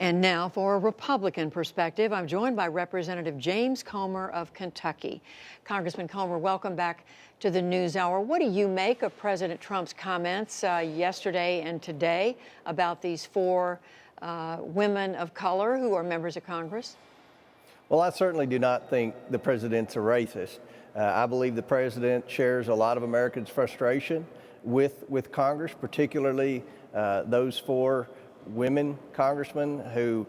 And now for a Republican perspective, I'm joined by Representative James Comer of Kentucky. Congressman Comer, welcome back to the NewsHour. What do you make of President Trump's comments yesterday and today about these four women of color who are members of Congress? Well, I certainly do not think the president's a racist. I believe the president shares a lot of Americans' frustration with Congress, particularly those four women congressmen who,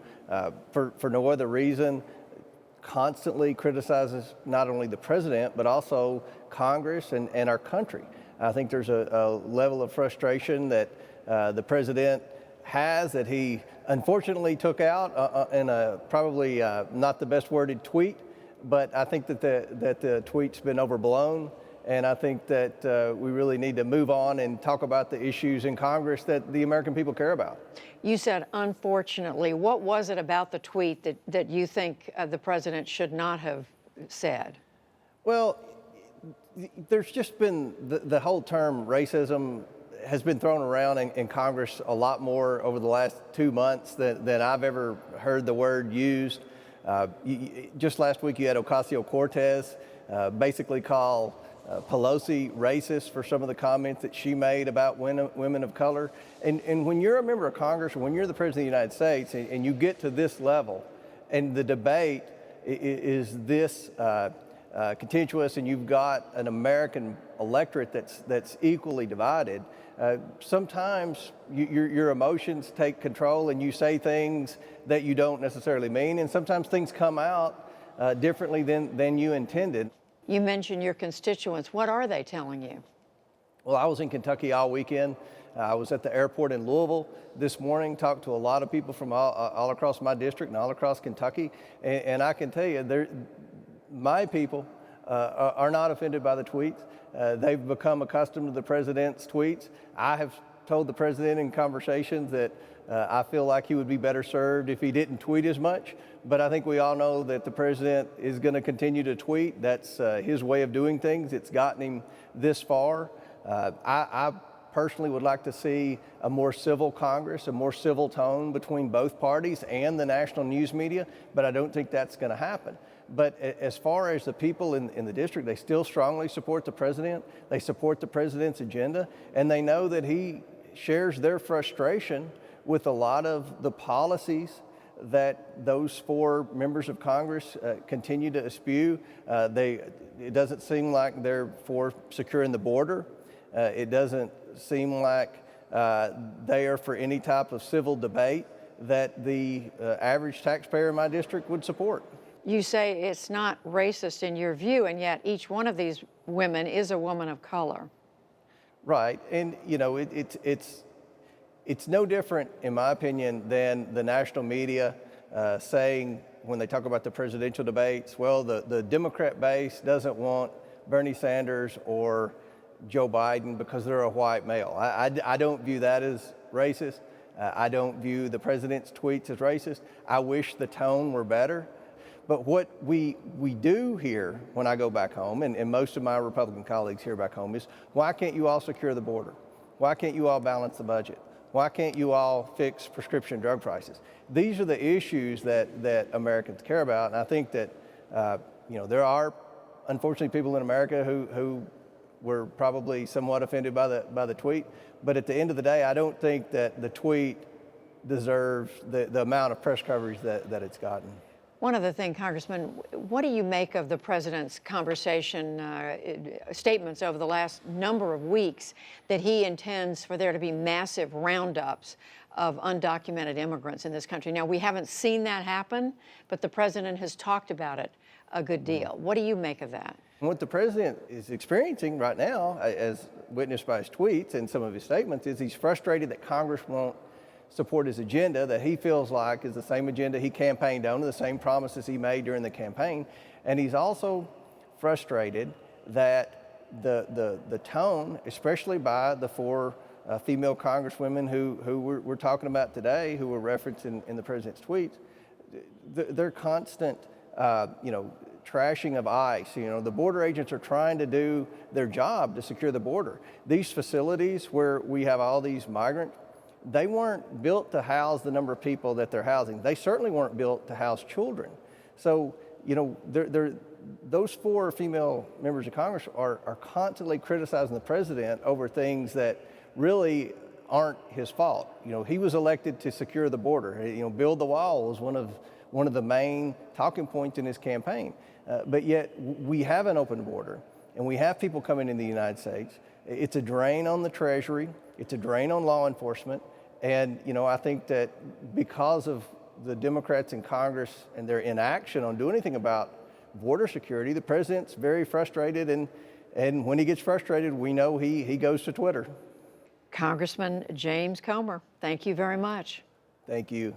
for no other reason, constantly criticizes not only the president, but also Congress and our country. I think there's a level of frustration that the president has that he unfortunately took out in a probably not the best worded tweet, but I think that the tweet's been overblown. And I think that we really need to move on and talk about the issues in Congress that the American people care about. You said, unfortunately. What was it about the tweet that you think the president should not have said? Well, there's just been the whole term racism has been thrown around in Congress a lot more over the last 2 months than I've ever heard the word used. Just last week you had Ocasio-Cortez basically call Pelosi racist for some of the comments that she made about women of color. And when you're a member of Congress, or when you're the President of the United States and you get to this level and the debate is this contentious and you've got an American electorate that's equally divided, sometimes your emotions take control and you say things that you don't necessarily mean, and sometimes things come out differently than you intended. You mentioned your constituents. What are they telling you? Well, I was in Kentucky all weekend. I was at the airport in Louisville this morning, talked to a lot of people from all across my district and all across Kentucky. And I can tell you, my people are not offended by the tweets. They've become accustomed to the president's tweets. I have told the president in conversations that I feel like he would be better served if he didn't tweet as much. But I think we all know that the president is going to continue to tweet. That's his way of doing things. It's gotten him this far. I personally would like to see a more civil Congress, a more civil tone between both parties and the national news media, but I don't think that's going to happen. But as far as the people in the district, they still strongly support the president. They support the president's agenda, and they know that he shares their frustration with a lot of the policies that those four members of Congress continue to eschew. It doesn't seem like they're for securing the border. It doesn't seem like they are for any type of civil debate that the average taxpayer in my district would support. You say it's not racist in your view, and yet each one of these women is a woman of color. Right, and you know, it's no different, in my opinion, than the national media saying when they talk about the presidential debates, well, the Democrat base doesn't want Bernie Sanders or Joe Biden because they're a white male. I don't view that as racist. I don't view the president's tweets as racist. I wish the tone were better. But what we do here when I go back home, and most of my Republican colleagues here back home, is why can't you all secure the border? Why can't you all balance the budget? Why can't you all fix prescription drug prices? These are the issues that Americans care about, and I think that there are unfortunately people in America who were probably somewhat offended by the tweet. But at the end of the day, I don't think that the tweet deserves the amount of press coverage that it's gotten. One other thing, Congressman, what do you make of the president's statements over the last number of weeks that he intends for there to be massive roundups of undocumented immigrants in this country? Now, we haven't seen that happen, but the president has talked about it a good deal. What do you make of that? What the president is experiencing right now, as witnessed by his tweets and some of his statements, is he's frustrated that Congress won't support his agenda that he feels like is the same agenda he campaigned on, the same promises he made during the campaign. And he's also frustrated that the tone, especially by the four female congresswomen who we're talking about today, who were referenced in the president's tweets, their constant, trashing of ICE. The border agents are trying to do their job to secure the border. These facilities where we have all these migrant they weren't built to house the number of people that they're housing. They certainly weren't built to house children. So, you know, those 4 female members of Congress are constantly criticizing the president over things that really aren't his fault. You know, he was elected to secure the border. You know, build the wall was one of the main talking points in his campaign. But yet we have an open border and we have people coming in the United States. It's a drain on the Treasury. It's a drain on law enforcement. And, you know, I think that because of the Democrats in Congress and their inaction on doing anything about border security, the president's very frustrated. And when he gets frustrated, we know he goes to Twitter. Congressman James Comer, thank you very much. Thank you.